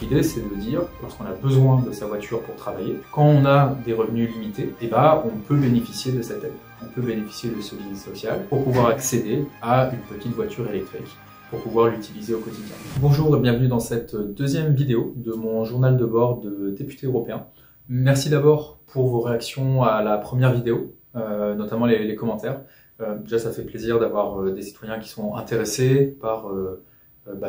L'idée, c'est de dire, lorsqu'on a besoin de sa voiture pour travailler, quand on a des revenus limités, on peut bénéficier de cette aide. On peut bénéficier de ce leasing social pour pouvoir accéder à une petite voiture électrique, pour pouvoir l'utiliser au quotidien. Bonjour et bienvenue dans cette deuxième vidéo de mon journal de bord de député européen. Merci d'abord pour vos réactions à la première vidéo, notamment les commentaires. Déjà, ça fait plaisir d'avoir des citoyens qui sont intéressés par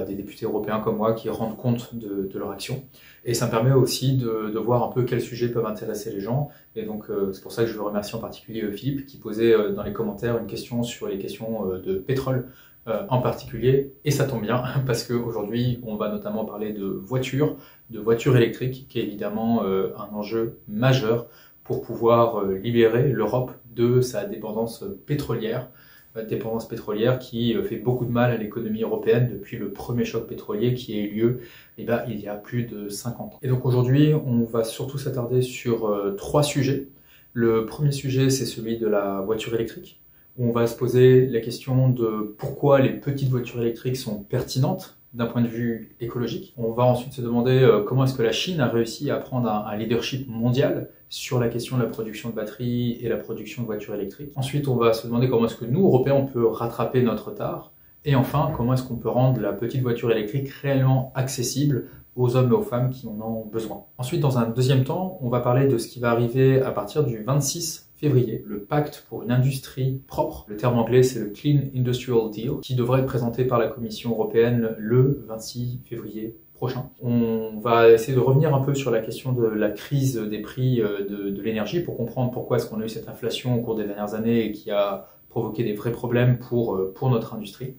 des députés européens comme moi qui rendent compte de leur action. Et ça me permet aussi de voir un peu quels sujets peuvent intéresser les gens. Et donc, c'est pour ça que je veux remercier en particulier Philippe qui posait dans les commentaires une question sur les questions de pétrole en particulier. Et ça tombe bien parce qu'aujourd'hui, on va notamment parler de voitures électriques, qui est évidemment un enjeu majeur pour pouvoir libérer l'Europe de sa dépendance pétrolière qui fait beaucoup de mal à l'économie européenne depuis le premier choc pétrolier qui a eu lieu il y a plus de 50 ans. Et donc aujourd'hui, on va surtout s'attarder sur trois sujets. Le premier sujet, c'est celui de la voiture électrique, où on va se poser la question de pourquoi les petites voitures électriques sont pertinentes d'un point de vue écologique. On va ensuite se demander comment est-ce que la Chine a réussi à prendre un leadership mondial sur la question de la production de batteries et la production de voitures électriques. Ensuite, on va se demander comment est-ce que nous, Européens, on peut rattraper notre retard. Et enfin, comment est-ce qu'on peut rendre la petite voiture électrique réellement accessible aux hommes et aux femmes qui en ont besoin. Ensuite, dans un deuxième temps, on va parler de ce qui va arriver à partir du 26 février, le pacte pour une industrie propre. Le terme anglais, c'est le Clean Industrial Deal, qui devrait être présenté par la Commission européenne le 26 février prochain. On va essayer de revenir un peu sur la question de la crise des prix de l'énergie pour comprendre pourquoi est-ce qu'on a eu cette inflation au cours des dernières années et qui a provoqué des vrais problèmes pour notre industrie.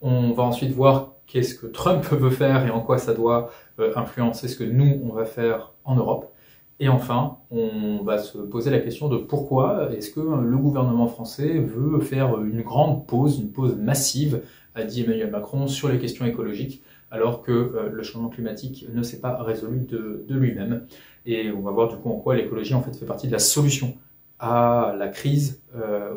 On va ensuite voir qu'est-ce que Trump veut faire et en quoi ça doit influencer ce que nous, on va faire en Europe. Et enfin, on va se poser la question de pourquoi est-ce que le gouvernement français veut faire une grande pause, une pause massive, a dit Emmanuel Macron, sur les questions écologiques, alors que le changement climatique ne s'est pas résolu de lui-même. Et on va voir du coup en quoi l'écologie en fait fait partie de la solution à la crise,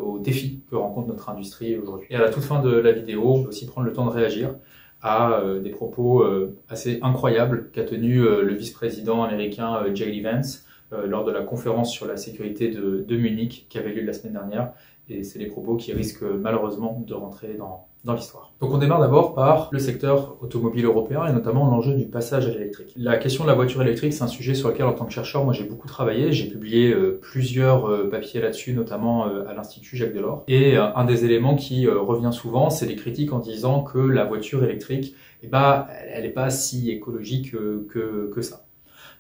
aux défis que rencontre notre industrie aujourd'hui. Et à la toute fin de la vidéo, je vais aussi prendre le temps de réagir à des propos assez incroyables qu'a tenu le vice-président américain J.D. Vance lors de la conférence sur la sécurité de Munich qui avait lieu la semaine dernière. Et c'est des propos qui risquent malheureusement de rentrer dans l'histoire. Donc on démarre d'abord par le secteur automobile européen et notamment l'enjeu du passage à l'électrique. La question de la voiture électrique, c'est un sujet sur lequel en tant que chercheur, moi j'ai beaucoup travaillé. J'ai publié plusieurs papiers là-dessus, notamment à l'Institut Jacques Delors. Et un des éléments qui revient souvent, c'est les critiques en disant que la voiture électrique, elle n'est pas si écologique que ça.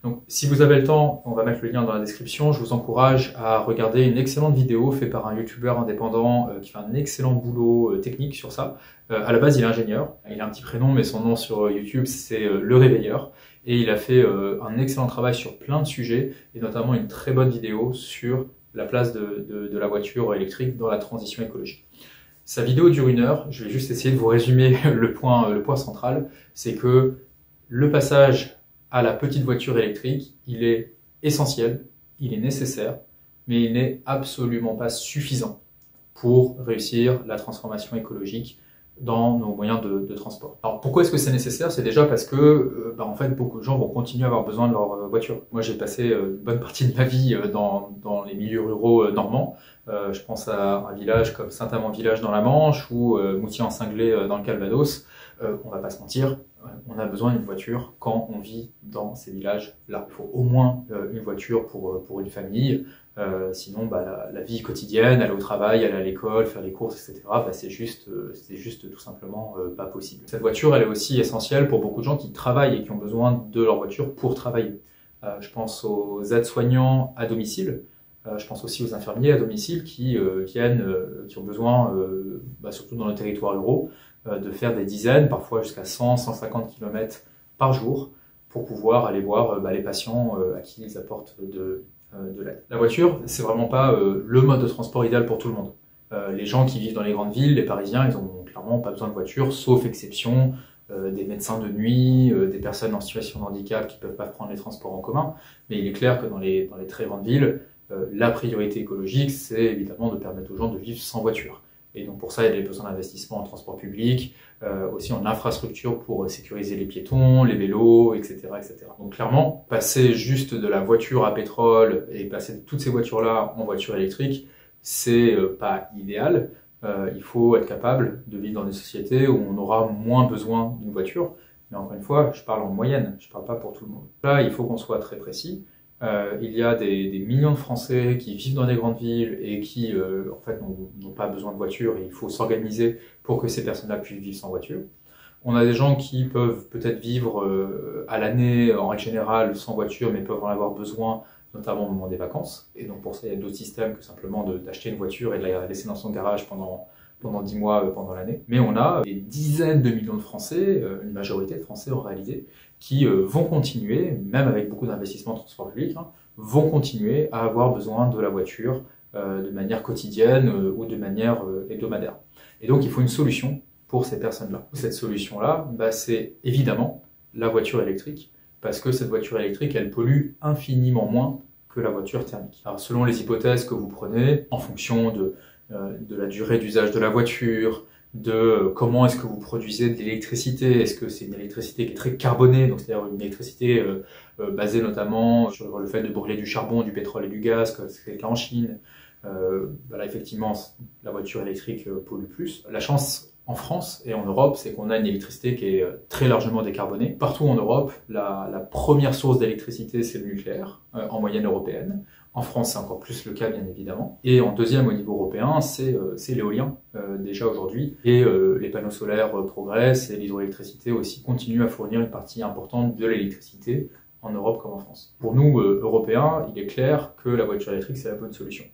Donc, si vous avez le temps, on va mettre le lien dans la description, je vous encourage à regarder une excellente vidéo faite par un youtubeur indépendant qui fait un excellent boulot technique sur ça. À la base, il est ingénieur, il a un petit prénom, mais son nom sur YouTube, c'est Le Réveilleur. Et il a fait un excellent travail sur plein de sujets, et notamment une très bonne vidéo sur la place de la voiture électrique dans la transition écologique. Sa vidéo dure 1 heure, je vais juste essayer de vous résumer le point central, c'est que le passage à la petite voiture électrique, il est essentiel, il est nécessaire, mais il n'est absolument pas suffisant pour réussir la transformation écologique dans nos moyens de transport. Alors pourquoi est-ce que c'est nécessaire? C'est déjà parce que en fait, beaucoup de gens vont continuer à avoir besoin de leur voiture. Moi j'ai passé une bonne partie de ma vie dans les milieux ruraux normands. Je pense à un village comme Saint-Amand-Village dans la Manche ou Moutier-en-Cinglé dans le Calvados. On va pas se mentir, on a besoin d'une voiture quand on vit dans ces villages-là. Il faut au moins une voiture pour une famille, sinon la vie quotidienne, aller au travail, aller à l'école, faire les courses, etc., c'est juste tout simplement pas possible. Cette voiture, elle est aussi essentielle pour beaucoup de gens qui travaillent et qui ont besoin de leur voiture pour travailler. Je pense aux aides-soignants à domicile, je pense aussi aux infirmiers à domicile qui ont besoin, surtout dans nos territoires ruraux, de faire des dizaines, parfois jusqu'à 100-150 km par jour pour pouvoir aller voir les patients à qui ils apportent de l'aide. La voiture, c'est vraiment pas le mode de transport idéal pour tout le monde. Les gens qui vivent dans les grandes villes, les Parisiens, ils ont clairement pas besoin de voiture, sauf exception, des médecins de nuit, des personnes en situation de handicap qui peuvent pas prendre les transports en commun. Mais il est clair que dans les très grandes villes, la priorité écologique, c'est évidemment de permettre aux gens de vivre sans voiture. Et donc pour ça, il y a des besoins d'investissement en transport public, aussi en infrastructure pour sécuriser les piétons, les vélos, etc., etc. Donc clairement, passer juste de la voiture à pétrole et passer de toutes ces voitures-là en voiture électrique, c'est pas idéal. Il faut être capable de vivre dans des sociétés où on aura moins besoin d'une voiture. Mais encore une fois, je parle en moyenne, je ne parle pas pour tout le monde. Là, il faut qu'on soit très précis. Il y a des millions de Français qui vivent dans des grandes villes et qui, en fait, n'ont pas besoin de voiture et il faut s'organiser pour que ces personnes-là puissent vivre sans voiture. On a des gens qui peuvent peut-être vivre à l'année, en règle générale, sans voiture, mais peuvent en avoir besoin, notamment au moment des vacances. Et donc pour ça, il y a d'autres systèmes que simplement d'acheter une voiture et de la laisser dans son garage pendant 10 mois pendant l'année. Mais on a des dizaines de millions de Français, une majorité de Français en réalité, qui vont continuer, même avec beaucoup d'investissements en transport public, vont continuer à avoir besoin de la voiture de manière quotidienne ou de manière hebdomadaire. Et donc il faut une solution pour ces personnes-là. Cette solution-là, c'est évidemment la voiture électrique, parce que cette voiture électrique, elle pollue infiniment moins que la voiture thermique. Alors selon les hypothèses que vous prenez, en fonction de la durée d'usage de la voiture, de comment est-ce que vous produisez de l'électricité, est-ce que c'est une électricité qui est très carbonée, donc c'est-à-dire une électricité basée notamment sur le fait de brûler du charbon, du pétrole et du gaz, comme c'est le cas en Chine. Là effectivement, la voiture électrique pollue plus. La chance en France et en Europe, c'est qu'on a une électricité qui est très largement décarbonée. Partout en Europe, la première source d'électricité, c'est le nucléaire, en moyenne européenne. En France, c'est encore plus le cas, bien évidemment. Et en deuxième, au niveau européen, c'est l'éolien, déjà aujourd'hui. Et les panneaux solaires progressent et l'hydroélectricité aussi continue à fournir une partie importante de l'électricité en Europe comme en France. Pour nous, Européens, il est clair que la voiture électrique, c'est la bonne solution.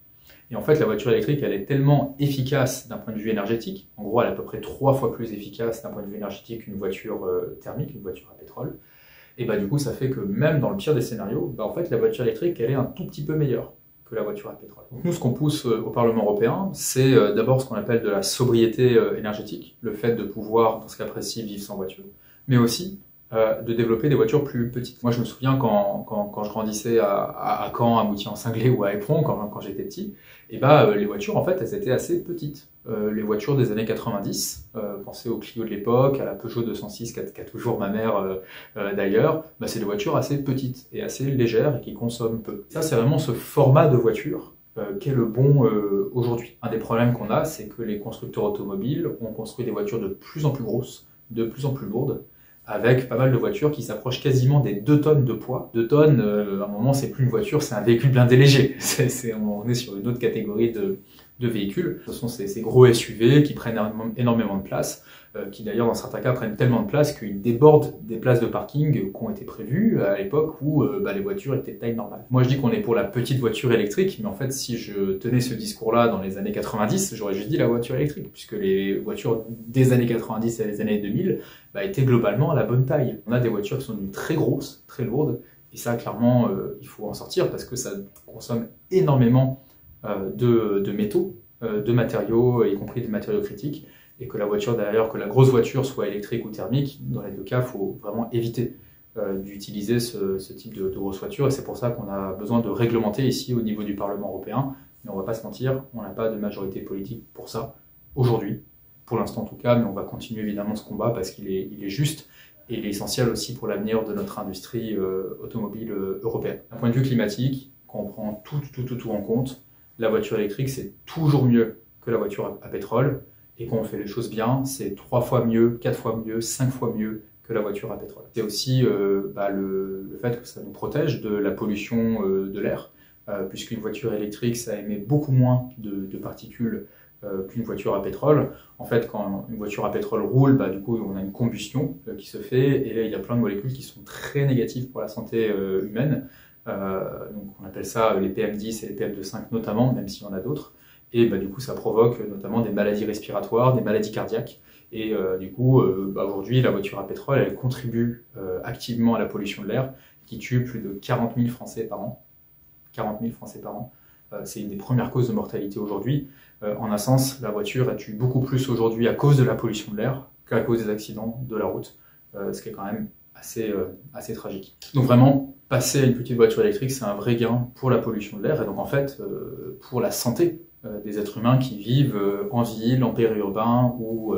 Et en fait, la voiture électrique, elle est tellement efficace d'un point de vue énergétique. En gros, elle est à peu près 3 fois plus efficace d'un point de vue énergétique qu'une voiture thermique, une voiture à pétrole. Et du coup, ça fait que même dans le pire des scénarios, en fait, la voiture électrique, elle est un tout petit peu meilleure que la voiture à pétrole. Donc nous, ce qu'on pousse au Parlement européen, c'est d'abord ce qu'on appelle de la sobriété énergétique, le fait de pouvoir, dans ce cas précis, vivre sans voiture, mais aussi de développer des voitures plus petites. Moi, je me souviens quand je grandissais à Caen, à Moutier-en-Cinglé ou à Éperon, quand j'étais petit, les voitures, en fait, elles étaient assez petites. Les voitures des années 90, pensez au Clio de l'époque, à la Peugeot 206 qu'a toujours ma mère d'ailleurs, c'est des voitures assez petites et assez légères et qui consomment peu. Ça, c'est vraiment ce format de voiture qu'est le bon aujourd'hui. Un des problèmes qu'on a, c'est que les constructeurs automobiles ont construit des voitures de plus en plus grosses, de plus en plus lourdes, avec pas mal de voitures qui s'approchent quasiment des 2 tonnes de poids. 2 tonnes, à un moment, c'est plus une voiture, c'est un véhicule blindé léger. On est sur une autre catégorie de véhicules. Ce sont ces gros SUV qui prennent énormément de place, qui d'ailleurs dans certains cas prennent tellement de place qu'ils débordent des places de parking qui ont été prévues à l'époque où les voitures étaient de taille normale. Moi je dis qu'on est pour la petite voiture électrique, mais en fait si je tenais ce discours-là dans les années 90, j'aurais juste dit la voiture électrique, puisque les voitures des années 90 et des années 2000 étaient globalement à la bonne taille. On a des voitures qui sont devenues très grosses, très lourdes, et ça clairement il faut en sortir parce que ça consomme énormément de métaux, de matériaux, y compris des matériaux critiques, et que la voiture d'ailleurs, que la grosse voiture soit électrique ou thermique, dans les deux cas, il faut vraiment éviter d'utiliser ce type de grosse voiture, et c'est pour ça qu'on a besoin de réglementer ici au niveau du Parlement européen, mais on ne va pas se mentir, on n'a pas de majorité politique pour ça aujourd'hui, pour l'instant en tout cas, mais on va continuer évidemment ce combat parce qu'il est juste, et il est essentiel aussi pour l'avenir de notre industrie automobile européenne. D'un point de vue climatique, quand on prend tout en compte, la voiture électrique, c'est toujours mieux que la voiture à pétrole. Et quand on fait les choses bien, c'est 3 fois mieux, 4 fois mieux, 5 fois mieux que la voiture à pétrole. C'est aussi le fait que ça nous protège de la pollution de l'air, puisqu'une voiture électrique, ça émet beaucoup moins de particules qu'une voiture à pétrole. En fait, quand une voiture à pétrole roule, du coup, on a une combustion qui se fait, et là, il y a plein de molécules qui sont très négatives pour la santé humaine. Donc on appelle ça les PM10 et les PM2,5 notamment, même s'il y en a d'autres. Et du coup, ça provoque notamment des maladies respiratoires, des maladies cardiaques. Et du coup, aujourd'hui, la voiture à pétrole, elle contribue activement à la pollution de l'air, qui tue plus de 40 000 Français par an. 40 000 Français par an. C'est une des premières causes de mortalité aujourd'hui. En un sens, la voiture, elle tue beaucoup plus aujourd'hui à cause de la pollution de l'air qu'à cause des accidents de la route, ce qui est quand même assez tragique. Donc vraiment, passer à une petite voiture électrique, c'est un vrai gain pour la pollution de l'air et donc en fait pour la santé des êtres humains qui vivent en ville, en périurbain ou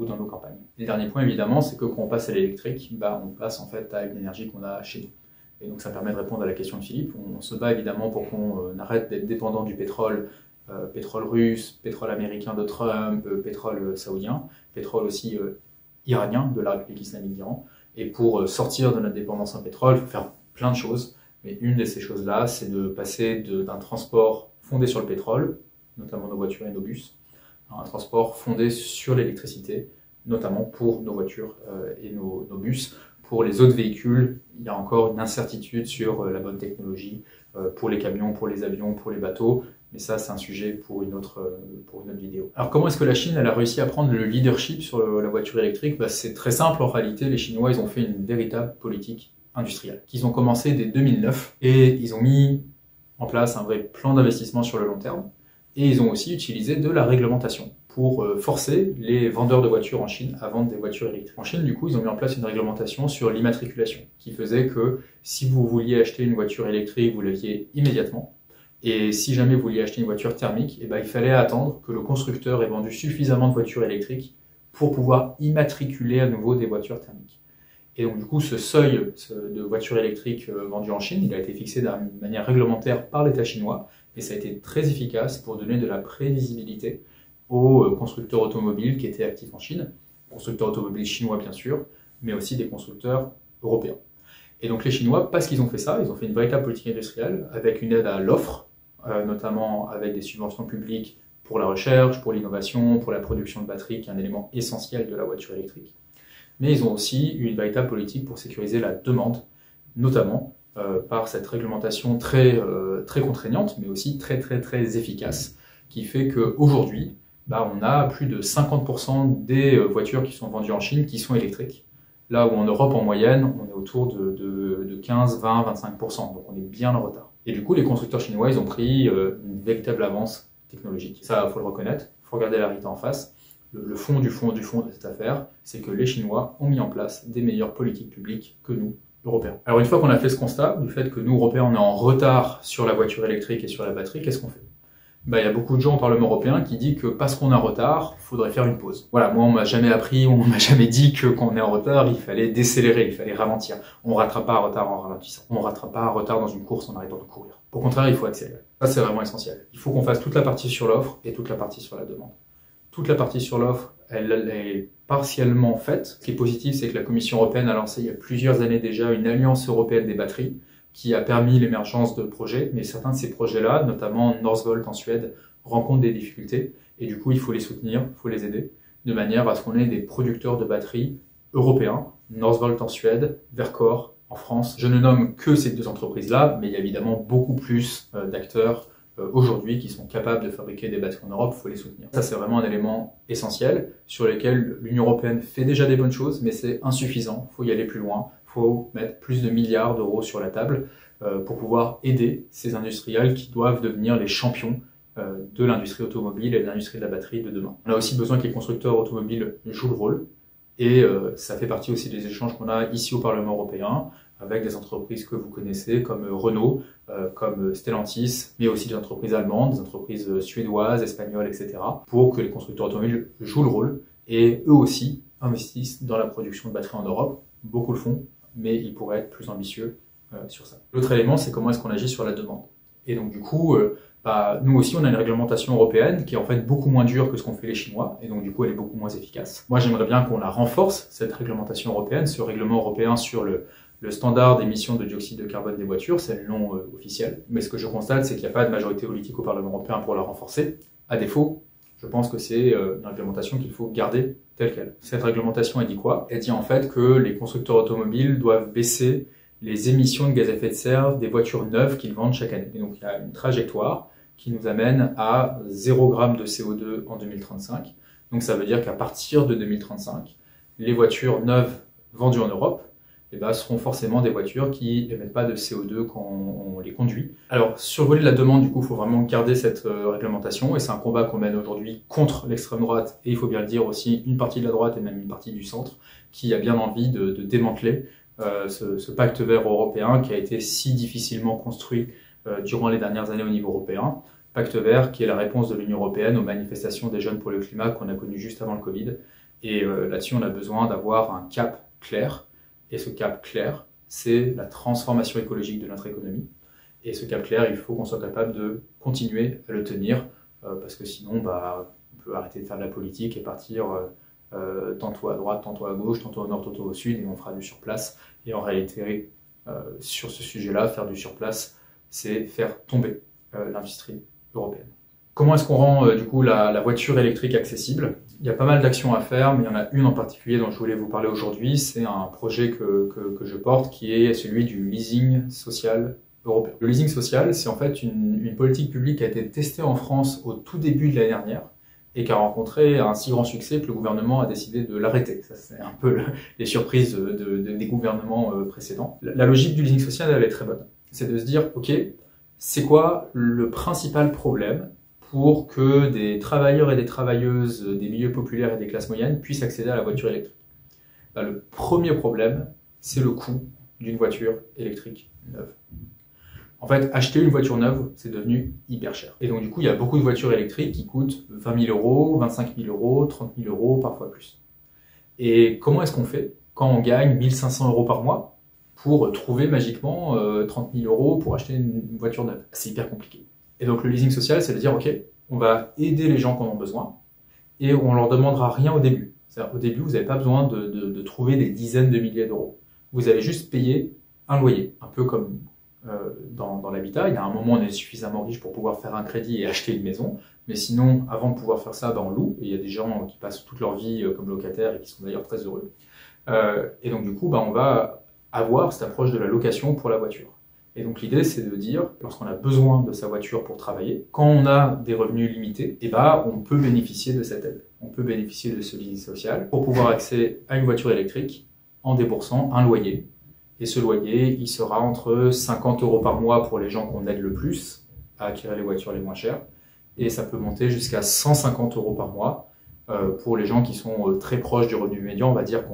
dans nos campagnes. Et le dernier point, évidemment, c'est que quand on passe à l'électrique, on passe en fait à une énergie qu'on a chez nous. Et donc ça permet de répondre à la question de Philippe. On se bat évidemment pour qu'on arrête d'être dépendant du pétrole, pétrole russe, pétrole américain de Trump, pétrole saoudien, pétrole aussi iranien de la République islamique d'Iran. Et pour sortir de notre dépendance en pétrole, il faut faire plein de choses. Mais une de ces choses-là, c'est de passer d'un transport fondé sur le pétrole, notamment nos voitures et nos bus, à un transport fondé sur l'électricité, notamment pour nos voitures et nos bus. Pour les autres véhicules, il y a encore une incertitude sur la bonne technologie, pour les camions, pour les avions, pour les bateaux, mais ça c'est un sujet pour une autre vidéo. Alors comment est-ce que la Chine elle a réussi à prendre le leadership sur la voiture électrique? C'est très simple en réalité, les Chinois ils ont fait une véritable politique industrielle, qu'ils ont commencé dès 2009, et ils ont mis en place un vrai plan d'investissement sur le long terme, et ils ont aussi utilisé de la réglementation pour forcer les vendeurs de voitures en Chine à vendre des voitures électriques. En Chine, du coup, ils ont mis en place une réglementation sur l'immatriculation, qui faisait que si vous vouliez acheter une voiture électrique, vous l'aviez immédiatement, et si jamais vous vouliez acheter une voiture thermique, il fallait attendre que le constructeur ait vendu suffisamment de voitures électriques pour pouvoir immatriculer à nouveau des voitures thermiques. Et donc du coup, ce seuil de voitures électriques vendues en Chine, il a été fixé d'une manière réglementaire par l'État chinois, et ça a été très efficace pour donner de la prévisibilité aux constructeurs automobiles qui étaient actifs en Chine, constructeurs automobiles chinois bien sûr, mais aussi des constructeurs européens. Et donc les Chinois, parce qu'ils ont fait ça, ils ont fait une véritable politique industrielle avec une aide à l'offre, notamment avec des subventions publiques pour la recherche, pour l'innovation, pour la production de batteries, qui est un élément essentiel de la voiture électrique. Mais ils ont aussi une véritable politique pour sécuriser la demande, notamment par cette réglementation très contraignante, mais aussi très efficace, qui fait qu'aujourd'hui, on a plus de 50% des voitures qui sont vendues en Chine qui sont électriques. Là où en Europe, en moyenne, on est autour de 15, 20, 25%. Donc on est bien en retard. Et du coup, les constructeurs chinois, ils ont pris une véritable avance technologique. Ça, il faut le reconnaître. Il faut regarder la réalité en face. Le fond du fond de cette affaire, c'est que les Chinois ont mis en place des meilleures politiques publiques que nous, Européens. Alors une fois qu'on a fait ce constat, du fait que nous, Européens, on est en retard sur la voiture électrique et sur la batterie, qu'est-ce qu'on fait? Il y a beaucoup de gens au Parlement européen qui disent que parce qu'on est en retard, il faudrait faire une pause. Voilà, moi on m'a jamais appris, on m'a jamais dit que quand on est en retard, il fallait décélérer, il fallait ralentir. On ne rattrape pas un retard en ralentissant. On ne rattrape pas un retard dans une course en arrêtant de courir. Au contraire, il faut accélérer. Ça c'est vraiment essentiel. Il faut qu'on fasse toute la partie sur l'offre et toute la partie sur la demande. Toute la partie sur l'offre, elle est partiellement faite. Ce qui est positif, c'est que la Commission européenne a lancé il y a plusieurs années déjà une alliance européenne des batteries qui a permis l'émergence de projets, mais certains de ces projets-là, notamment Northvolt en Suède, rencontrent des difficultés, et du coup il faut les soutenir, il faut les aider, de manière à ce qu'on ait des producteurs de batteries européens, Northvolt en Suède, Verkor en France. Je ne nomme que ces deux entreprises-là, mais il y a évidemment beaucoup plus d'acteurs aujourd'hui qui sont capables de fabriquer des batteries en Europe, il faut les soutenir. Ça c'est vraiment un élément essentiel sur lequel l'Union européenne fait déjà des bonnes choses, mais c'est insuffisant, il faut y aller plus loin. Il faut mettre plus de milliards d'euros sur la table pour pouvoir aider ces industriels qui doivent devenir les champions de l'industrie automobile et de l'industrie de la batterie de demain. On a aussi besoin que les constructeurs automobiles jouent le rôle, et ça fait partie aussi des échanges qu'on a ici au Parlement européen avec des entreprises que vous connaissez comme Renault, comme Stellantis, mais aussi des entreprises allemandes, des entreprises suédoises, espagnoles, etc. pour que les constructeurs automobiles jouent le rôle et eux aussi investissent dans la production de batteries en Europe. Beaucoup le font, mais ils pourraient être plus ambitieux sur ça. L'autre élément, c'est comment est-ce qu'on agit sur la demande. Et donc du coup, nous aussi, on a une réglementation européenne qui est en fait beaucoup moins dure que ce qu'ont fait les Chinois, et donc du coup, elle est beaucoup moins efficace. Moi, j'aimerais bien qu'on la renforce, cette réglementation européenne, ce règlement européen sur le standard d'émission de dioxyde de carbone des voitures, c'est le nom officiel. Mais ce que je constate, c'est qu'il n'y a pas de majorité politique au Parlement européen pour la renforcer. À défaut, je pense que c'est une réglementation qu'il faut garder telle quelle. Cette réglementation, elle dit quoi? Elle dit en fait que les constructeurs automobiles doivent baisser les émissions de gaz à effet de serre des voitures neuves qu'ils vendent chaque année. Et donc il y a une trajectoire qui nous amène à 0 g de CO2 en 2035. Donc ça veut dire qu'à partir de 2035, les voitures neuves vendues en Europe seront forcément des voitures qui n'émettent pas de CO2 quand on les conduit. Alors, sur le volet de la demande, du coup, il faut vraiment garder cette réglementation, et c'est un combat qu'on mène aujourd'hui contre l'extrême droite, et il faut bien le dire aussi, une partie de la droite et même une partie du centre, qui a bien envie de démanteler ce pacte vert européen qui a été si difficilement construit durant les dernières années au niveau européen. Pacte vert, qui est la réponse de l'Union européenne aux manifestations des jeunes pour le climat qu'on a connues juste avant le Covid. Et là-dessus, on a besoin d'avoir un cap clair. Et ce cap clair, c'est la transformation écologique de notre économie. Et ce cap clair, il faut qu'on soit capable de continuer à le tenir, parce que sinon, on peut arrêter de faire de la politique et partir tantôt à droite, tantôt à gauche, tantôt au nord, tantôt au sud, et on fera du surplace. Et en réalité, sur ce sujet-là, faire du surplace, c'est faire tomber l'industrie européenne. Comment est-ce qu'on rend du coup la voiture électrique accessible? Il y a pas mal d'actions à faire, mais il y en a une en particulier dont je voulais vous parler aujourd'hui. C'est un projet que je porte qui est celui du leasing social européen. Le leasing social, c'est en fait une politique publique qui a été testée en France au tout début de l'année dernière et qui a rencontré un si grand succès que le gouvernement a décidé de l'arrêter. Ça, c'est un peu les surprises des gouvernements précédents. La logique du leasing social, elle est très bonne. C'est de se dire, ok, c'est quoi le principal problème pour que des travailleurs et des travailleuses des milieux populaires et des classes moyennes puissent accéder à la voiture électrique? Le premier problème, c'est le coût d'une voiture électrique neuve. En fait, acheter une voiture neuve, c'est devenu hyper cher. Et donc du coup, il y a beaucoup de voitures électriques qui coûtent 20 000 euros, 25 000 euros, 30 000 euros, parfois plus. Et comment est-ce qu'on fait quand on gagne 1 500 euros par mois pour trouver magiquement 30 000 euros pour acheter une voiture neuve? C'est hyper compliqué. Et donc le leasing social, c'est de dire, ok, on va aider les gens qui en ont besoin et on leur demandera rien au début. C'est-à-dire, au début, vous n'avez pas besoin de trouver des dizaines de milliers d'euros. Vous allez juste payer un loyer, un peu comme dans l'habitat. Il y a un moment, on est suffisamment riche pour pouvoir faire un crédit et acheter une maison. Mais sinon, avant de pouvoir faire ça, on loue. Et il y a des gens qui passent toute leur vie comme locataires et qui sont d'ailleurs très heureux. Et donc du coup, on va avoir cette approche de la location pour la voiture. Et donc l'idée, c'est de dire, lorsqu'on a besoin de sa voiture pour travailler, quand on a des revenus limités, on peut bénéficier de cette aide. On peut bénéficier de ce leasing social pour pouvoir accéder à une voiture électrique en déboursant un loyer. Et ce loyer, il sera entre 50 euros par mois pour les gens qu'on aide le plus à acquérir les voitures les moins chères, et ça peut monter jusqu'à 150 euros par mois pour les gens qui sont très proches du revenu médian, on va dire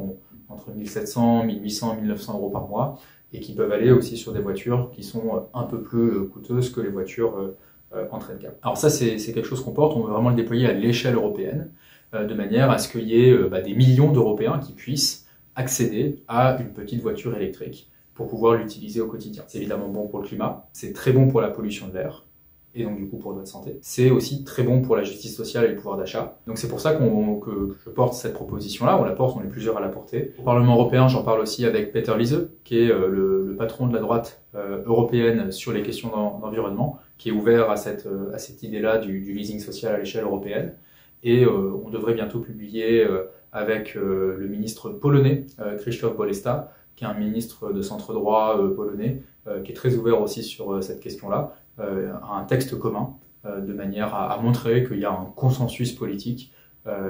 entre 1700, 1800, 1900 euros par mois, et qui peuvent aller aussi sur des voitures qui sont un peu plus coûteuses que les voitures entrée de gamme. Alors ça, c'est quelque chose qu'on porte, on veut vraiment le déployer à l'échelle européenne, de manière à ce qu'il y ait des millions d'Européens qui puissent accéder à une petite voiture électrique pour pouvoir l'utiliser au quotidien. C'est évidemment bon pour le climat, c'est très bon pour la pollution de l'air, et donc du coup pour notre santé. C'est aussi très bon pour la justice sociale et le pouvoir d'achat. Donc c'est pour ça que je porte cette proposition-là, on est plusieurs à la porter. Au Parlement européen, j'en parle aussi avec Peter Liese, qui est le patron de la droite européenne sur les questions d'environnement, qui est ouvert à cette idée-là du leasing social à l'échelle européenne. Et on devrait bientôt publier avec le ministre polonais, Krzysztof Bolesta, qui est un ministre de centre-droit polonais, qui est très ouvert aussi sur cette question-là, un texte commun, de manière à montrer qu'il y a un consensus politique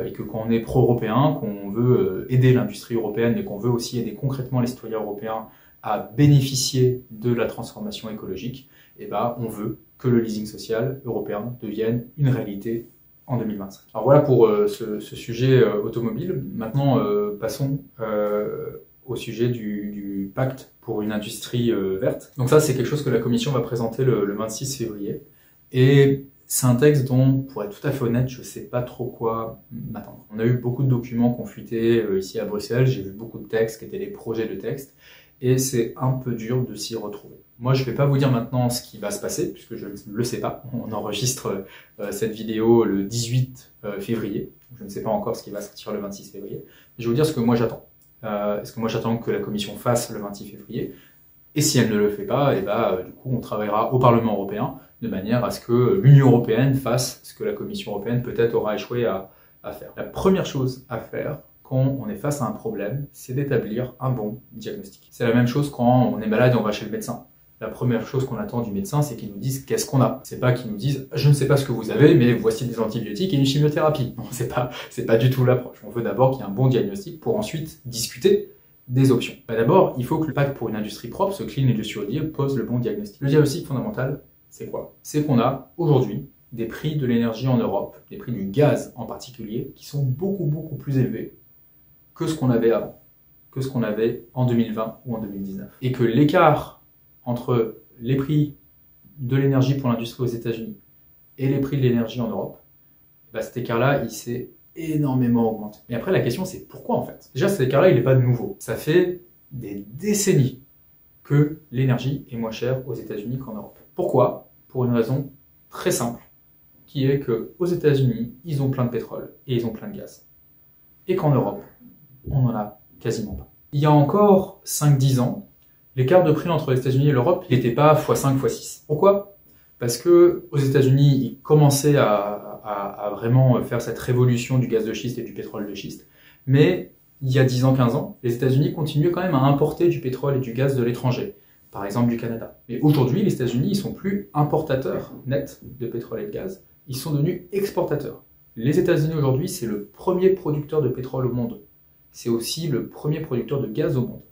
et que quand on est pro-européen, qu'on veut aider l'industrie européenne et qu'on veut aussi aider concrètement les citoyens européens à bénéficier de la transformation écologique, on veut que le leasing social européen devienne une réalité en 2025. Alors voilà pour ce sujet automobile. Maintenant, passons au sujet du pacte pour une industrie verte. Donc ça, c'est quelque chose que la Commission va présenter le 26 février. Et c'est un texte dont, pour être tout à fait honnête, je ne sais pas trop quoi m'attendre. On a eu beaucoup de documents qui ont fuité ici à Bruxelles, j'ai vu beaucoup de textes qui étaient des projets de textes, et c'est un peu dur de s'y retrouver. Moi, je ne vais pas vous dire maintenant ce qui va se passer, puisque je ne le sais pas. On enregistre cette vidéo le 18 février. Je ne sais pas encore ce qui va sortir le 26 février. Je vais vous dire ce que moi j'attends. Est-ce que moi j'attends que la Commission fasse le 26 février? Et si elle ne le fait pas, du coup, on travaillera au Parlement européen de manière à ce que l'Union européenne fasse ce que la Commission européenne peut-être aura échoué à faire. La première chose à faire quand on est face à un problème, c'est d'établir un bon diagnostic. C'est la même chose quand on est malade et on va chez le médecin. La première chose qu'on attend du médecin, c'est qu'il nous dise qu'est-ce qu'on a. C'est pas qu'il nous dise je ne sais pas ce que vous avez, mais voici des antibiotiques et une chimiothérapie. Non, c'est pas du tout l'approche. On veut d'abord qu'il y ait un bon diagnostic pour ensuite discuter des options. D'abord, il faut que le pacte pour une industrie propre, ce Clean Industrial Deal, pose le bon diagnostic. Le diagnostic fondamental, c'est quoi? C'est qu'on a aujourd'hui des prix de l'énergie en Europe, des prix du gaz en particulier, qui sont beaucoup plus élevés que ce qu'on avait avant, que ce qu'on avait en 2020 ou en 2019. Et que l'écart entre les prix de l'énergie pour l'industrie aux États-Unis et les prix de l'énergie en Europe, bah, cet écart-là, il s'est énormément augmenté. Mais après, la question, c'est pourquoi en fait? Déjà, cet écart-là, il n'est pas nouveau. Ça fait des décennies que l'énergie est moins chère aux États-Unis qu'en Europe. Pourquoi? Pour une raison très simple, qui est qu'aux États-Unis, ils ont plein de pétrole et ils ont plein de gaz. Et qu'en Europe, on n'en a quasiment pas. Il y a encore 5-10 ans, l'écart de prix entre les États-Unis et l'Europe, il n'était pas x5, x6. Pourquoi? Parce que aux États-Unis, ils commençaient à vraiment faire cette révolution du gaz de schiste et du pétrole de schiste. Mais il y a 10 ans, 15 ans, les États-Unis continuaient quand même à importer du pétrole et du gaz de l'étranger, par exemple du Canada. Mais aujourd'hui, les États-Unis, ils sont plus importateurs nets de pétrole et de gaz, ils sont devenus exportateurs. Les États-Unis aujourd'hui, c'est le premier producteur de pétrole au monde. C'est aussi le premier producteur de gaz au monde.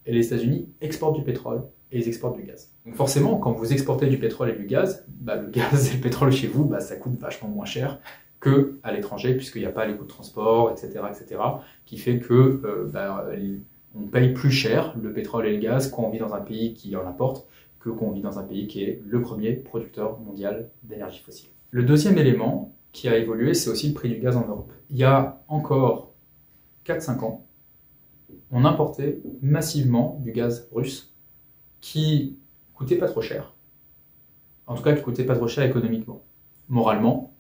Et les États-Unis exportent du pétrole et ils exportent du gaz. Donc forcément, quand vous exportez du pétrole et du gaz, bah, le gaz et le pétrole chez vous, bah, ça coûte vachement moins cher qu'à l'étranger, puisqu'il n'y a pas les coûts de transport, etc., qui fait que on paye plus cher le pétrole et le gaz quand on vit dans un pays qui en importe que quand on vit dans un pays qui est le premier producteur mondial d'énergie fossile. Le deuxième élément qui a évolué, c'est aussi le prix du gaz en Europe. Il y a encore 4-5 ans, on importait massivement du gaz russe qui coûtait pas trop cher. En tout cas, qui coûtait pas trop cher économiquement. Moralement,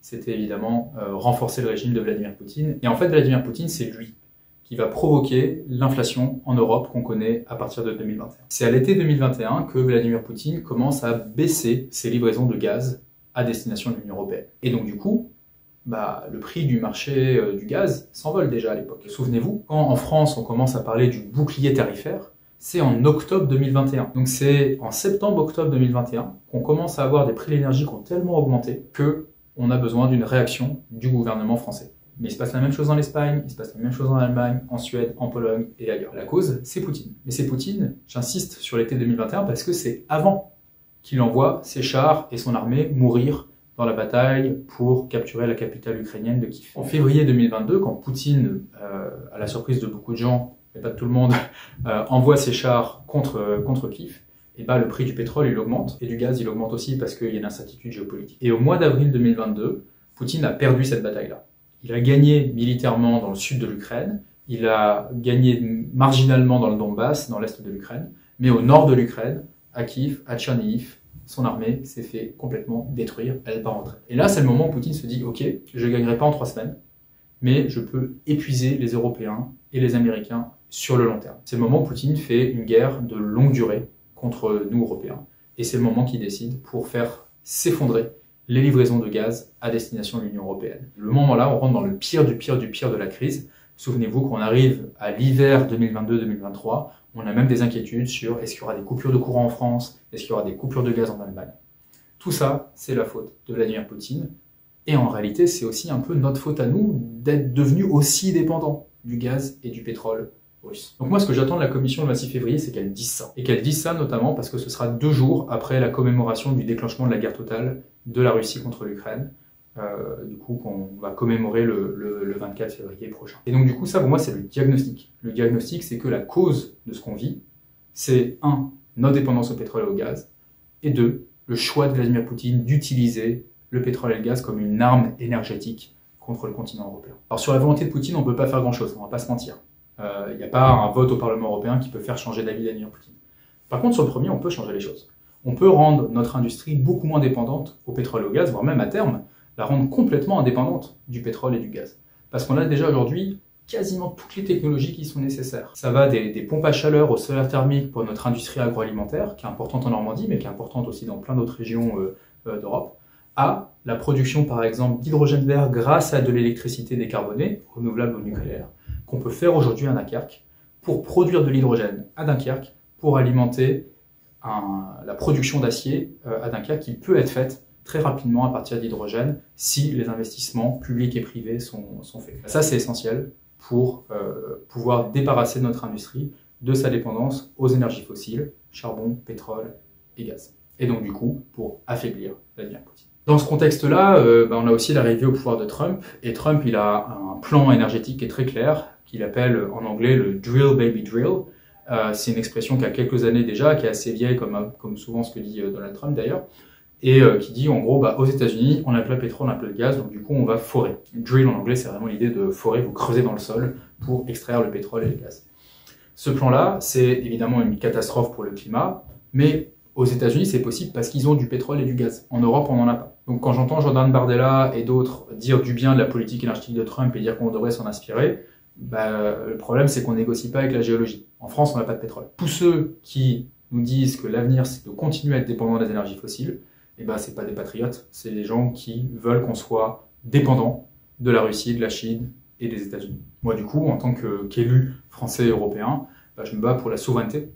c'était évidemment renforcer le régime de Vladimir Poutine. Et en fait, Vladimir Poutine, c'est lui qui va provoquer l'inflation en Europe qu'on connaît à partir de 2021. C'est à l'été 2021 que Vladimir Poutine commence à baisser ses livraisons de gaz à destination de l'Union européenne. Et donc du coup, le prix du marché du gaz s'envole déjà à l'époque. Souvenez-vous, quand en France on commence à parler du bouclier tarifaire, c'est en octobre 2021. Donc c'est en septembre-octobre 2021 qu'on commence à avoir des prix de l'énergie qui ont tellement augmenté qu'on a besoin d'une réaction du gouvernement français. Mais il se passe la même chose en Espagne, il se passe la même chose en Allemagne, en Suède, en Pologne et ailleurs. La cause, c'est Poutine. Mais c'est Poutine, j'insiste sur l'été 2021, parce que c'est avant qu'il envoie ses chars et son armée mourir dans la bataille pour capturer la capitale ukrainienne de Kiev. En février 2022, quand Poutine, à la surprise de beaucoup de gens, mais pas de tout le monde, envoie ses chars contre Kiev, et le prix du pétrole il augmente, et du gaz il augmente aussi parce qu'il y a une incertitude géopolitique. Et au mois d'avril 2022, Poutine a perdu cette bataille-là. Il a gagné militairement dans le sud de l'Ukraine, il a gagné marginalement dans le Donbass, dans l'est de l'Ukraine, mais au nord de l'Ukraine, à Kiev, à Tchernihiv, son armée s'est fait complètement détruire, elle part en retraite. Et là, c'est le moment où Poutine se dit « Ok, je ne gagnerai pas en 3 semaines, mais je peux épuiser les Européens et les Américains sur le long terme. » C'est le moment où Poutine fait une guerre de longue durée contre nous, Européens. Et c'est le moment qu'il décide pour faire s'effondrer les livraisons de gaz à destination de l'Union européenne. Le moment-là, on rentre dans le pire du pire du pire de la crise. Souvenez-vous qu'on arrive à l'hiver 2022-2023, on a même des inquiétudes sur est-ce qu'il y aura des coupures de courant en France, est-ce qu'il y aura des coupures de gaz en Allemagne. Tout ça, c'est la faute de Vladimir Poutine. Et en réalité, c'est aussi un peu notre faute à nous d'être devenus aussi dépendants du gaz et du pétrole russe. Donc moi, ce que j'attends de la commission le 26 février, c'est qu'elle dise ça. Et qu'elle dise ça notamment parce que ce sera 2 jours après la commémoration du déclenchement de la guerre totale de la Russie contre l'Ukraine. Du coup, qu'on va commémorer le 24 février prochain. Et donc du coup, ça pour moi, c'est le diagnostic. Le diagnostic, c'est que la cause de ce qu'on vit, c'est 1, notre dépendance au pétrole et au gaz, et 2, le choix de Vladimir Poutine d'utiliser le pétrole et le gaz comme une arme énergétique contre le continent européen. Alors sur la volonté de Poutine, on ne peut pas faire grand-chose, on ne va pas se mentir. Il n'y a pas un vote au Parlement européen qui peut faire changer d'avis Vladimir Poutine. Par contre, sur le premier, on peut changer les choses. On peut rendre notre industrie beaucoup moins dépendante au pétrole et au gaz, voire même à terme, la rendre complètement indépendante du pétrole et du gaz. Parce qu'on a déjà aujourd'hui quasiment toutes les technologies qui sont nécessaires. Ça va des pompes à chaleur au solaire thermique pour notre industrie agroalimentaire, qui est importante en Normandie, mais qui est importante aussi dans plein d'autres régions d'Europe, à la production par exemple d'hydrogène vert grâce à de l'électricité décarbonée, renouvelable ou nucléaire, qu'on peut faire aujourd'hui à Dunkerque, pour produire de l'hydrogène à Dunkerque, pour alimenter la production d'acier à Dunkerque, qui peut être faite très rapidement à partir d'hydrogène si les investissements publics et privés sont faits. Ça, c'est essentiel pour pouvoir débarrasser notre industrie de sa dépendance aux énergies fossiles, charbon, pétrole et gaz. Et donc, du coup, pour affaiblir Vladimir Poutine. Dans ce contexte-là, on a aussi l'arrivée au pouvoir de Trump. Et Trump, il a un plan énergétique qui est très clair, qu'il appelle en anglais le « drill, baby, drill ». C'est une expression qui a quelques années déjà, qui est assez vieille, comme souvent ce que dit Donald Trump d'ailleurs. et qui dit en gros, aux États-Unis, on n'a plus le pétrole, on n'a plus le gaz, donc du coup on va forer. Drill en anglais, c'est vraiment l'idée de forer, vous creusez dans le sol pour extraire le pétrole et le gaz. Ce plan-là, c'est évidemment une catastrophe pour le climat, mais aux États-Unis, c'est possible parce qu'ils ont du pétrole et du gaz. En Europe, on n'en a pas. Donc quand j'entends Jordan Bardella et d'autres dire du bien de la politique énergétique de Trump et dire qu'on devrait s'en inspirer, le problème c'est qu'on négocie pas avec la géologie. En France, on n'a pas de pétrole. Tous ceux qui nous disent que l'avenir c'est de continuer à être dépendant des énergies fossiles, c'est pas des patriotes, c'est des gens qui veulent qu'on soit dépendant de la Russie, de la Chine et des États-Unis. Moi, du coup, en tant qu'élu français et européen, je me bats pour la souveraineté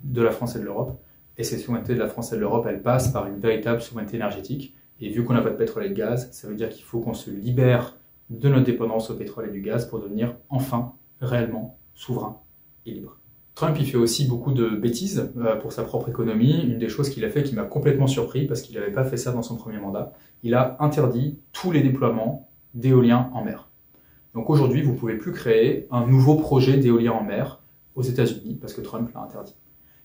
de la France et de l'Europe. Et cette souveraineté de la France et de l'Europe, elle passe par une véritable souveraineté énergétique. Et vu qu'on n'a pas de pétrole et de gaz, ça veut dire qu'il faut qu'on se libère de notre dépendance au pétrole et du gaz pour devenir enfin réellement souverain et libre. Trump, il fait aussi beaucoup de bêtises pour sa propre économie. Une des choses qu'il a fait qui m'a complètement surpris, parce qu'il n'avait pas fait ça dans son premier mandat, il a interdit tous les déploiements d'éolien en mer. Donc aujourd'hui, vous ne pouvez plus créer un nouveau projet d'éolien en mer aux États-Unis, parce que Trump l'a interdit.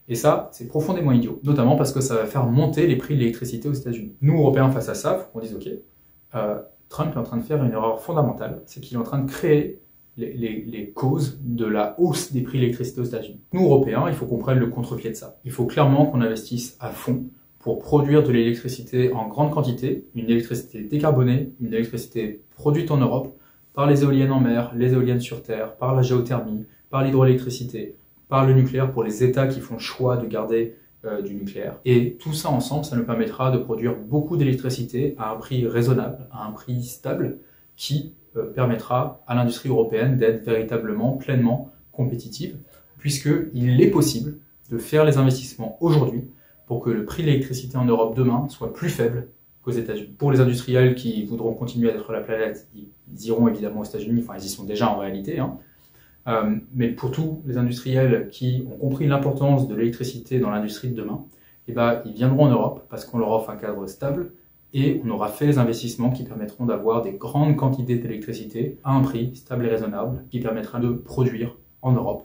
Et ça, c'est profondément idiot, notamment parce que ça va faire monter les prix de l'électricité aux États-Unis. Nous, Européens, face à ça, il faut qu'on dise, OK, Trump est en train de faire une erreur fondamentale, c'est qu'il est en train de créer les causes de la hausse des prix de l'électricité aux États-Unis. Nous, Européens, il faut qu'on prenne le contre-pied de ça. Il faut clairement qu'on investisse à fond pour produire de l'électricité en grande quantité, une électricité décarbonée, une électricité produite en Europe, par les éoliennes en mer, les éoliennes sur terre, par la géothermie, par l'hydroélectricité, par le nucléaire pour les États qui font le choix de garder du nucléaire. Et tout ça ensemble, ça nous permettra de produire beaucoup d'électricité à un prix raisonnable, à un prix stable, qui permettra à l'industrie européenne d'être véritablement, pleinement compétitive, puisqu'il est possible de faire les investissements aujourd'hui pour que le prix de l'électricité en Europe demain soit plus faible qu'aux États-Unis. Pour les industriels qui voudront continuer à détruire la planète, ils iront évidemment aux États-Unis, enfin ils y sont déjà en réalité, mais pour tous les industriels qui ont compris l'importance de l'électricité dans l'industrie de demain, ils viendront en Europe parce qu'on leur offre un cadre stable et on aura fait les investissements qui permettront d'avoir des grandes quantités d'électricité à un prix stable et raisonnable qui permettra de produire en Europe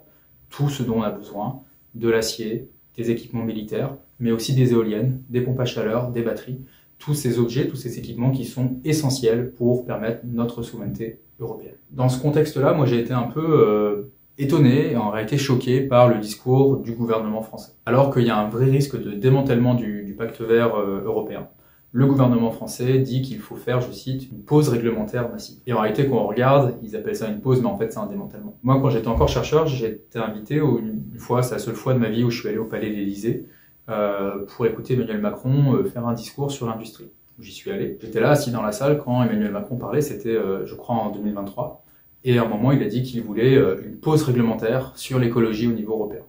tout ce dont on a besoin, de l'acier, des équipements militaires, mais aussi des éoliennes, des pompes à chaleur, des batteries, tous ces objets, tous ces équipements qui sont essentiels pour permettre notre souveraineté européenne. Dans ce contexte-là, moi j'ai été un peu étonné et en réalité choqué par le discours du gouvernement français. Alors qu'il y a un vrai risque de démantèlement du pacte vert européen. Le gouvernement français dit qu'il faut faire, je cite, une pause réglementaire massive. Et en réalité, quand on regarde, ils appellent ça une pause, mais en fait c'est un démantèlement. Moi, quand j'étais encore chercheur, j'ai été invité une fois, c'est la seule fois de ma vie où je suis allé au Palais de l'Élysée, pour écouter Emmanuel Macron faire un discours sur l'industrie. J'y suis allé. J'étais là, assis dans la salle, quand Emmanuel Macron parlait, c'était, je crois, en 2023. Et à un moment, il a dit qu'il voulait une pause réglementaire sur l'écologie au niveau européen.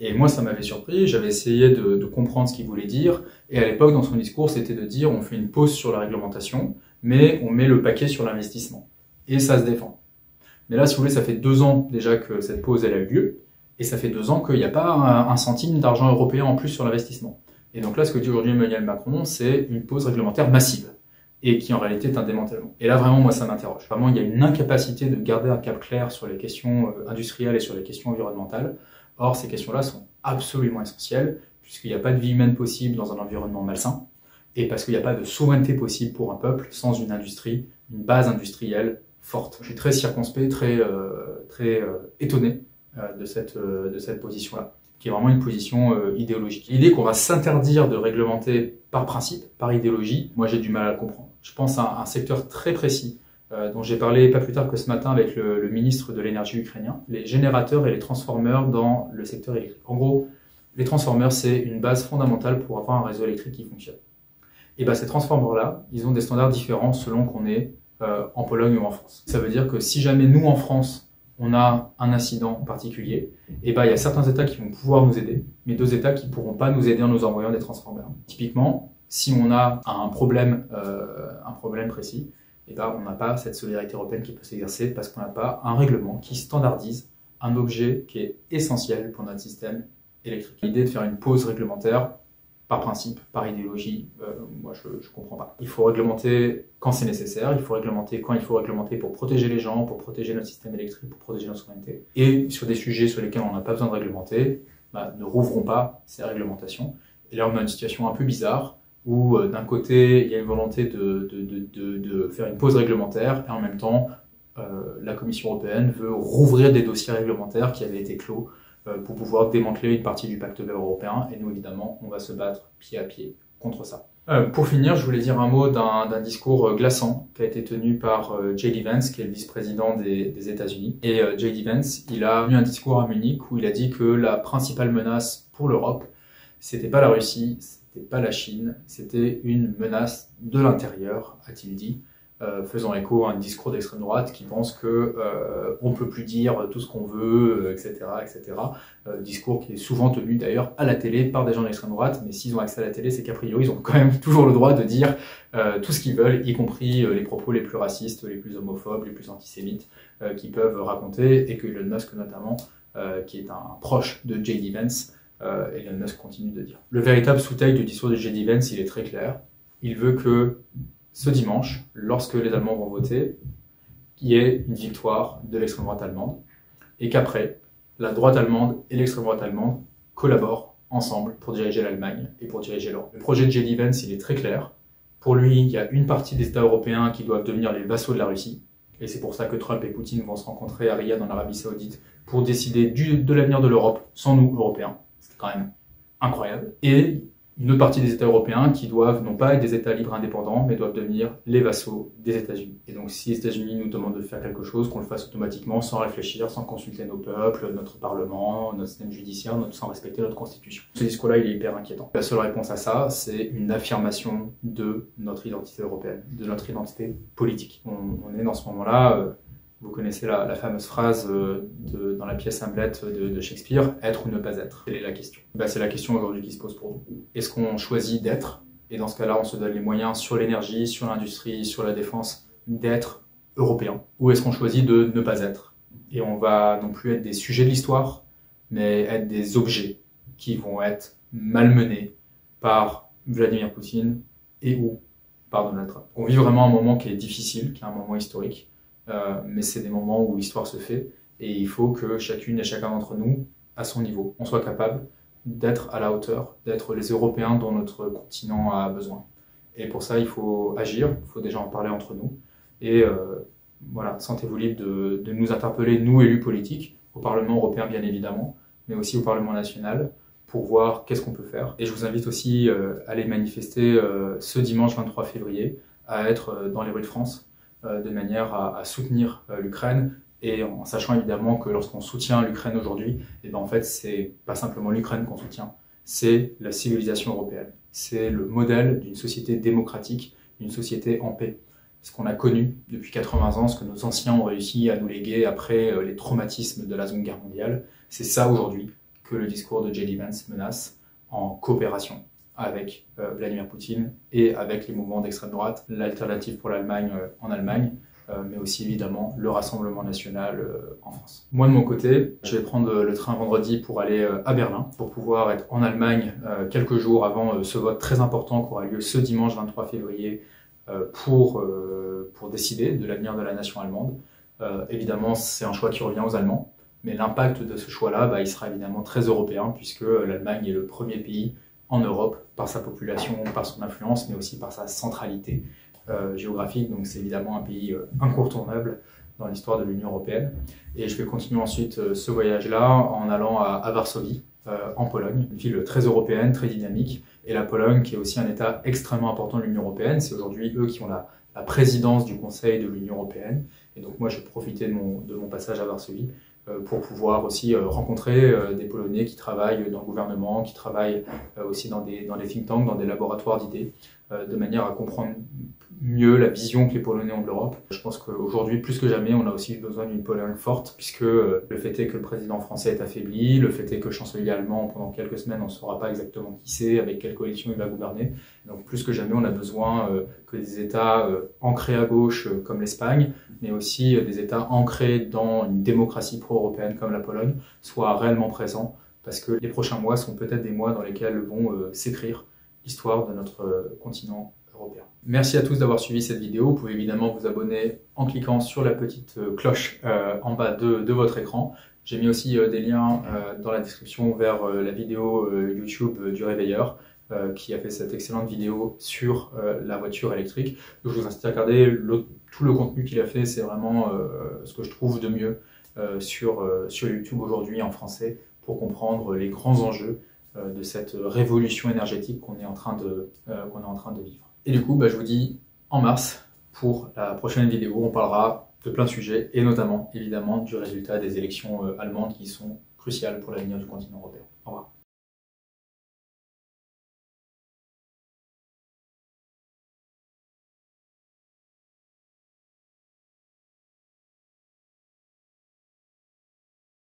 Et moi, ça m'avait surpris, j'avais essayé de comprendre ce qu'il voulait dire, et à l'époque, dans son discours, c'était de dire on fait une pause sur la réglementation, mais on met le paquet sur l'investissement. Et ça se défend. Mais là, si vous voulez, ça fait 2 ans déjà que cette pause, elle a eu lieu, et ça fait 2 ans qu'il n'y a pas un centime d'argent européen en plus sur l'investissement. Et donc là, ce que dit aujourd'hui Emmanuel Macron, c'est une pause réglementaire massive, et qui en réalité est un démantèlement. Et là, vraiment, moi, ça m'interroge. Vraiment, il y a une incapacité de garder un cap clair sur les questions industrielles et sur les questions environnementales. Or, ces questions-là sont absolument essentielles, puisqu'il n'y a pas de vie humaine possible dans un environnement malsain, et parce qu'il n'y a pas de souveraineté possible pour un peuple sans une industrie, une base industrielle forte. Je suis très circonspect, très étonné de cette position-là, qui est vraiment une position idéologique. L'idée qu'on va s'interdire de réglementer par principe, par idéologie, moi j'ai du mal à le comprendre. Je pense à un secteur très précis, dont j'ai parlé pas plus tard que ce matin avec le ministre de l'énergie ukrainien, les générateurs et les transformeurs dans le secteur électrique. En gros, les transformeurs, c'est une base fondamentale pour avoir un réseau électrique qui fonctionne. Et ces transformeurs-là, ils ont des standards différents selon qu'on est en Pologne ou en France. Ça veut dire que si jamais nous, en France, on a un incident particulier, il y a certains États qui vont pouvoir nous aider, mais d'autres États qui ne pourront pas nous aider en nous envoyant des transformeurs. Typiquement, si on a un problème précis, on n'a pas cette solidarité européenne qui peut s'exercer parce qu'on n'a pas un règlement qui standardise un objet qui est essentiel pour notre système électrique. L'idée de faire une pause réglementaire, par principe, par idéologie, moi je ne comprends pas. Il faut réglementer quand c'est nécessaire, il faut réglementer quand il faut réglementer pour protéger les gens, pour protéger notre système électrique, pour protéger notre souveraineté. Et sur des sujets sur lesquels on n'a pas besoin de réglementer, ne rouvrons pas ces réglementations. Et là on a une situation un peu bizarre, où d'un côté, il y a une volonté de faire une pause réglementaire, et en même temps, la Commission européenne veut rouvrir des dossiers réglementaires qui avaient été clos pour pouvoir démanteler une partie du pacte vert européen. Et nous, évidemment, on va se battre pied à pied contre ça. Pour finir, je voulais dire un mot d'un discours glaçant qui a été tenu par J.D. Vance, qui est le vice-président des États-Unis. Et J.D. Vance, il a eu un discours à Munich où il a dit que la principale menace pour l'Europe, c'était pas la Russie, c'était pas la Chine, c'était une menace de l'intérieur, a-t-il dit, faisant écho à un discours d'extrême droite qui pense que on peut plus dire tout ce qu'on veut, etc., etc. Discours qui est souvent tenu d'ailleurs à la télé par des gens d'extrême droite, mais s'ils ont accès à la télé, c'est qu'a priori ils ont quand même toujours le droit de dire tout ce qu'ils veulent, y compris les propos les plus racistes, les plus homophobes, les plus antisémites qu'ils peuvent raconter, et que Elon Musk notamment, qui est un proche de J.D. Vance, Elon Musk continue de dire. Le véritable sous-texte du discours de J.D. Vance, il est très clair. Il veut que ce dimanche, lorsque les Allemands vont voter, il y ait une victoire de l'extrême droite allemande, et qu'après, la droite allemande et l'extrême droite allemande collaborent ensemble pour diriger l'Allemagne et pour diriger l'Europe. Le projet de J.D. Vance, il est très clair. Pour lui, il y a une partie des États européens qui doivent devenir les vassaux de la Russie, et c'est pour ça que Trump et Poutine vont se rencontrer à Riyad en Arabie Saoudite pour décider de l'avenir de l'Europe sans nous, Européens. C'est quand même incroyable. Et une autre partie des États européens qui doivent non pas être des États libres indépendants, mais doivent devenir les vassaux des États-Unis. Et donc si les États-Unis nous demandent de faire quelque chose, qu'on le fasse automatiquement, sans réfléchir, sans consulter nos peuples, notre parlement, notre système judiciaire, sans respecter notre constitution. Ce discours-là, il est hyper inquiétant. La seule réponse à ça, c'est une affirmation de notre identité européenne, de notre identité politique. On est dans ce moment-là... Vous connaissez la fameuse phrase dans la pièce Hamlet de Shakespeare, « être ou ne pas être ». Quelle est la question? C'est la question aujourd'hui qui se pose pour nous. Est-ce qu'on choisit d'être? Et dans ce cas-là, on se donne les moyens sur l'énergie, sur l'industrie, sur la défense, d'être européen. Ou est-ce qu'on choisit de ne pas être? Et on va non plus être des sujets de l'histoire, mais être des objets qui vont être malmenés par Vladimir Poutine et ou par Donald Trump. On vit vraiment un moment qui est difficile, qui est un moment historique. Mais c'est des moments où l'histoire se fait, et il faut que chacune et chacun d'entre nous, à son niveau, on soit capable d'être à la hauteur, d'être les Européens dont notre continent a besoin. Et pour ça, il faut agir, il faut déjà en parler entre nous, et voilà, sentez-vous libre de nous interpeller, nous élus politiques, au Parlement européen bien évidemment, mais aussi au Parlement national, pour voir qu'est-ce qu'on peut faire. Et je vous invite aussi à aller manifester ce dimanche 23 février, à être dans les rues de France, de manière à soutenir l'Ukraine, et en sachant évidemment que lorsqu'on soutient l'Ukraine aujourd'hui, en fait c'est pas simplement l'Ukraine qu'on soutient, c'est la civilisation européenne, c'est le modèle d'une société démocratique, d'une société en paix. Ce qu'on a connu depuis 80 ans, ce que nos anciens ont réussi à nous léguer après les traumatismes de la Seconde Guerre mondiale, c'est ça aujourd'hui que le discours de J.D. Vance menace, en coopération avec Vladimir Poutine et avec les mouvements d'extrême droite, l'alternative pour l'Allemagne en Allemagne, mais aussi évidemment le Rassemblement national en France. Moi de mon côté, je vais prendre le train vendredi pour aller à Berlin, pour pouvoir être en Allemagne quelques jours avant ce vote très important qui aura lieu ce dimanche 23 février pour décider de l'avenir de la nation allemande. Évidemment, c'est un choix qui revient aux Allemands, mais l'impact de ce choix-là, il sera évidemment très européen, puisque l'Allemagne est le premier pays en Europe, par sa population, par son influence, mais aussi par sa centralité géographique. Donc c'est évidemment un pays incontournable dans l'histoire de l'Union européenne. Et je vais continuer ensuite ce voyage-là en allant à Varsovie, en Pologne, une ville très européenne, très dynamique. Et la Pologne, qui est aussi un État extrêmement important de l'Union européenne, c'est aujourd'hui eux qui ont la présidence du Conseil de l'Union européenne. Et donc moi, je vais profiter de mon passage à Varsovie pour pouvoir aussi rencontrer des Polonais qui travaillent dans le gouvernement, qui travaillent aussi dans des think tanks, dans des laboratoires d'idées, de manière à comprendre mieux la vision que les Polonais ont de l'Europe. Je pense qu'aujourd'hui, plus que jamais, on a aussi besoin d'une Pologne forte, puisque le fait est que le président français est affaibli, le fait est que le chancelier allemand, pendant quelques semaines, on ne saura pas exactement qui c'est, avec quelle coalition il va gouverner. Donc plus que jamais, on a besoin que des États ancrés à gauche, comme l'Espagne, mais aussi des États ancrés dans une démocratie pro-européenne comme la Pologne, soient réellement présents, parce que les prochains mois sont peut-être des mois dans lesquels vont s'écrire l'histoire de notre continent européen. Merci à tous d'avoir suivi cette vidéo. Vous pouvez évidemment vous abonner en cliquant sur la petite cloche en bas de votre écran. J'ai mis aussi des liens dans la description vers la vidéo YouTube du Réveilleur, qui a fait cette excellente vidéo sur la voiture électrique. Je vous incite à regarder tout le contenu qu'il a fait, c'est vraiment ce que je trouve de mieux sur YouTube aujourd'hui en français pour comprendre les grands enjeux de cette révolution énergétique qu'on est en train de vivre. Et du coup, je vous dis en mars pour la prochaine vidéo, on parlera de plein de sujets et notamment évidemment du résultat des élections allemandes qui sont cruciales pour l'avenir du continent européen. Au revoir.